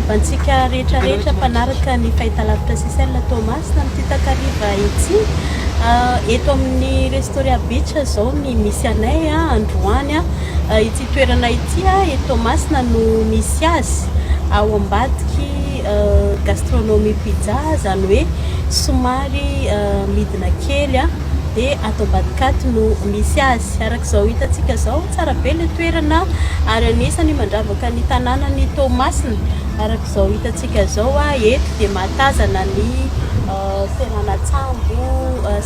manabantsika rehetrarehetra mpanaraka ny fahitalavitra Sisel Thomas na amin'ity takariva ity. Eto amin'ny Restoria Beach zao ny misy anay androany ity toerana ity Thomas na no misy azy ao ambadiky gastronomie pizza, zany hoe somary midina kely dia ato ambadikato no misy azy. Arak'izao hitantsika zao tsara be le toerana ary anisany mandravaka ny tanànany Thomasina. Arak'izao hitantsika zao eto dia mahatazana ny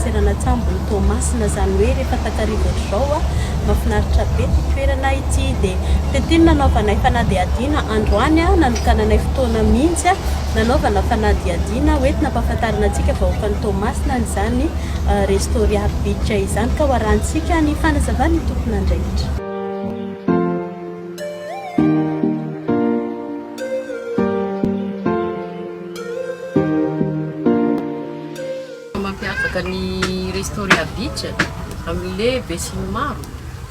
seranatsambo ny Thomasina, zany hoe rehefa takariva zao mahafinaritra be ty toerana ity. Dia tetiny nanaovanay fanadihadiana androany nanokananay fotoana mihitsy nanaovana fanadihadiana hoentina ampahafantarana antsika vahoaka ny Thomasina n'izany Restoria Beach izany, ka hoarantsika ny fanazavana ny tompona andraikitra. Mampiavaka ny Restoria Beach amin'le besiny maro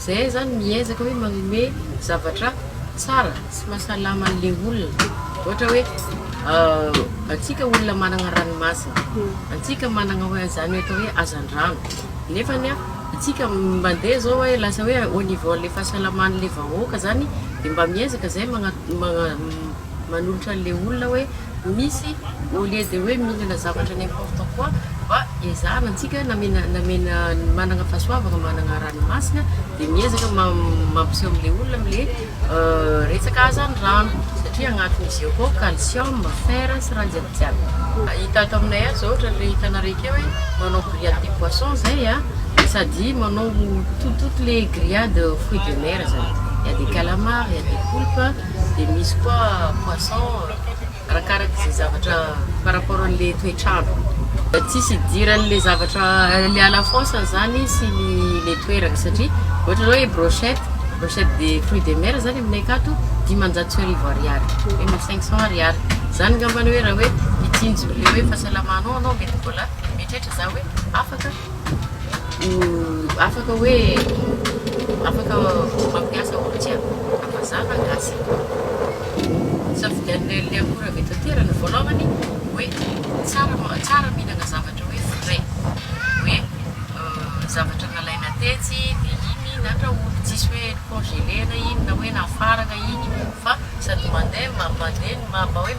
zay zany miezaka hoe manome zavatra tsara sy mahasalama an'le olona. Ohatra hoe antsika olona manana ranomasina, antsika manana hoe zany hoe atao hoe hazandrano, nefany antsika mandeha zao hoe lasa hoe au niveau le fahasalaman'le vahoaka zany dia mba miezaka zay manolotra an'le olona hoe misy au lieu de hoe mihinana zavatra n'importe quoi mba ezahana antsika namena manana fahasoavana, manana ranomasina dia miezaka mampiseho amin'le olona amin'le resaka hazandrano satria agnatin'izy eo koa calcium, fer sy raha jiabijiaby. Hita ato aminay azy zao ohatra le hitanareo hoe manao grillade de poisson zay sady manao toutes les grillades fruits de mer zany. Il y a des calamars, il y a des poulpes, des misy koa poisson arakaraka izay zavatra par rapport an'le toetrandro. Tsisy idiran'le zavatra le à la fonceny zany sy le toerana satria ohatra hoe brochette de fruits de mer zany aminay akato 500 ariary, 1500 ariary. Zany ngambany hoe raha hoe mitsinjo le hoe fahasalamanao anao mety mbola mieritreritra za hoe afaka mampiasa ohatry afazana gasy. Safidian'le akora avy eto toerana voalohany hoe tsara mihinana zavatra hoe frais, hoe zavatra nalaina tetsy dia iny nandrahoana, tsisy hoe congelena iny na hoe nafarana iny fa sady mandeha mba hoe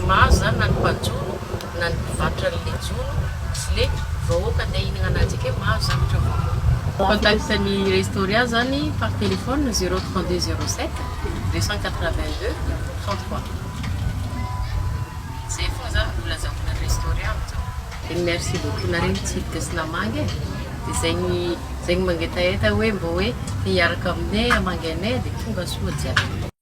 mahazo zany na ny mpanjono na ny mpivarotra an'le jono sy le vahoaka andeha hihinana anazy ake mahazo zavatra vahoaka. Contactany Restoria zany par téléphone 03207 282 33. Zay foana zany volazavana Restoria amizao. Merci beaucoup nareo mitsidika sy namangy dia zay ny mangetaheta hoe mba hoe hiaraka aminay amangy anay dia tonga soa jiaby.